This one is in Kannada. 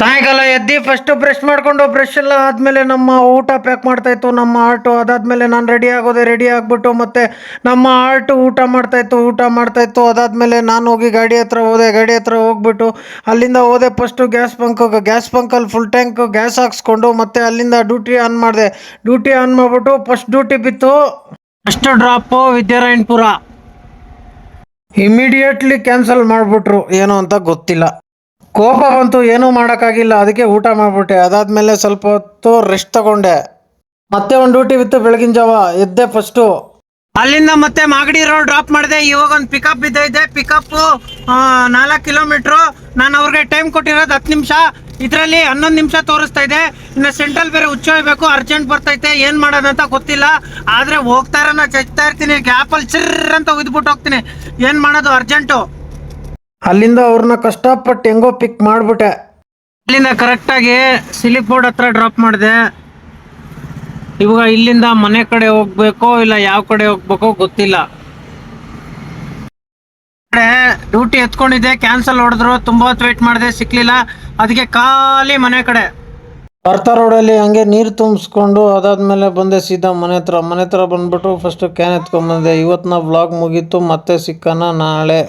ಸಾಯಂಕಾಲ ಎದ್ದು ಫಸ್ಟ್ ಬ್ರಷ್ ಮಾಡಿಕೊಂಡು ಬ್ರಷ್ ಎಲ್ಲ ಆದಮೇಲೆ ನಮ್ಮ ಊಟ ಪ್ಯಾಕ್ ಮಾಡ್ತಾಯಿತ್ತು ನಮ್ಮ ಆರ್ಟು. ಅದಾದಮೇಲೆ ನಾನು ರೆಡಿ ಆಗೋದೆ, ರೆಡಿ ಆಗಿಬಿಟ್ಟು ಮತ್ತೆ ನಮ್ಮ ಆರ್ಟು ಊಟ ಮಾಡ್ತಾಯಿತ್ತು. ಅದಾದಮೇಲೆ ನಾನು ಹೋಗಿ ಗಾಡಿ ಹತ್ರ ಹೋದೆ, ಗಾಡಿ ಹತ್ರ ಹೋಗ್ಬಿಟ್ಟು ಅಲ್ಲಿಂದ ಹೋದೆ ಫಸ್ಟು ಗ್ಯಾಸ್ ಬಂಕಲ್ಲಿ ಫುಲ್ ಟ್ಯಾಂಕ್ ಗ್ಯಾಸ್ ಹಾಕ್ಸ್ಕೊಂಡು ಮತ್ತೆ ಅಲ್ಲಿಂದ ಡ್ಯೂಟಿ ಆನ್ ಮಾಡಿದೆ. ಡ್ಯೂಟಿ ಆನ್ ಮಾಡಿಬಿಟ್ಟು ಫಸ್ಟ್ ಡ್ಯೂಟಿ ಬಿತ್ತು first drop Vidyaranyapura. Immediately cancel ಮಾಡಿಬಿಟ್ರು, ಏನೋ ಅಂತ ಗೊತ್ತಿಲ್ಲ. ಕೋಪ ಬಂತು, ಏನೂ ಮಾಡೋಕ್ಕಾಗಿಲ್ಲ, ಅದಕ್ಕೆ ಊಟ ಮಾಡಿಬಿಟ್ಟೆ. ಅದಾದಮೇಲೆ ಸ್ವಲ್ಪ ಹೊತ್ತು ರೆಸ್ಟ್ ತಗೊಂಡೆ. ಮತ್ತೆ ಒಂದು ಡ್ಯೂಟಿ ಬಿತ್ತು ಬೆಳಗಿನ ಜಾವ, ಎದ್ದೆ ಫಸ್ಟು. ಅಲ್ಲಿಂದ ಮತ್ತೆ ಮಾಗಡಿ ರೋಡ್ ಡ್ರಾಪ್ ಮಾಡಿದೆ. ಇವಾಗ ಒಂದು ಪಿಕಪ್ ಬಿದ್ದೈತೆ. Pickup 4 kilometre. ನಾನು ಅವ್ರಿಗೆ ಟೈಮ್ ಕೊಟ್ಟಿರೋದು 10 ನಿಮಿಷ, ಇದರಲ್ಲಿ 11 ನಿಮಿಷ ತೋರಿಸ್ತಾ ಇದೆ. ಇನ್ನು ಸೆಂಟ್ರಲ್ ಬೇರೆ ಹುಚ್ಚೋಯ್ಬೇಕು, ಅರ್ಜೆಂಟ್ ಬರ್ತೈತೆ, ಏನು ಮಾಡೋದಂತ ಗೊತ್ತಿಲ್ಲ. ಆದರೆ ಹೋಗ್ತಾರ ಚಚ್ತಾ ಇರ್ತೀನಿ, ಗ್ಯಾಪಲ್ಲಿ ಚಿರ್ರ್ ಅಂತ ಉಯ್ದ್ಬಿಟ್ಟು ಹೋಗ್ತೀನಿ. ಏನು ಮಾಡೋದು, ಅರ್ಜೆಂಟು. ಅಲ್ಲಿಂದ ಅವ್ರನ್ನ ಕಷ್ಟಪಟ್ಟು ಹೆಂಗೋ ಪಿಕ್ ಮಾಡಿಬಿಟ್ಟೆ. ಅಲ್ಲಿಂದ ಕರೆಕ್ಟಾಗಿ ಸಿಲಿಪ್ ಬೋರ್ಡ್ ಹತ್ರ ಡ್ರಾಪ್ ಮಾಡಿದೆ. ಇವಾಗ ಇಲ್ಲಿಂದ ಮನೆ ಕಡೆ ಹೋಗ್ಬೇಕೋ ಇಲ್ಲ ಯಾವ ಕಡೆ ಹೋಗ್ಬೇಕೋ ಗೊತ್ತಿಲ್ಲ. ಡ್ಯೂಟಿ ಎತ್ಕೊಂಡಿದ್ದೆ, ಕ್ಯಾನ್ಸಲ್ ಹೊಡೆದ್ರು, ತುಂಬ ಹೊತ್ತು ವೇಟ್ ಮಾಡಿದೆ, ಸಿಕ್ಲಿಲ್ಲ. ಅದಕ್ಕೆ ಖಾಲಿ ಮನೆ ಕಡೆ ಬರ್ತಾ ರೋಡಲ್ಲಿ ಹಂಗೆ ನೀರು ತುಂಬಿಸ್ಕೊಂಡು ಅದಾದ್ಮೇಲೆ ಬಂದೆ ಸೀದಾ ಮನೆ ಹತ್ರ ಬಂದ್ಬಿಟ್ಟು ಫಸ್ಟ್ ಕ್ಯಾನ್ ಎತ್ಕೊಂಡ್ಬಂದೆ. ಇವತ್ತಿನ ವ್ಲಾಗ್ ಮುಗೀತು, ಮತ್ತೆ ಸಿಕ್ಕನ ನಾಳೆ.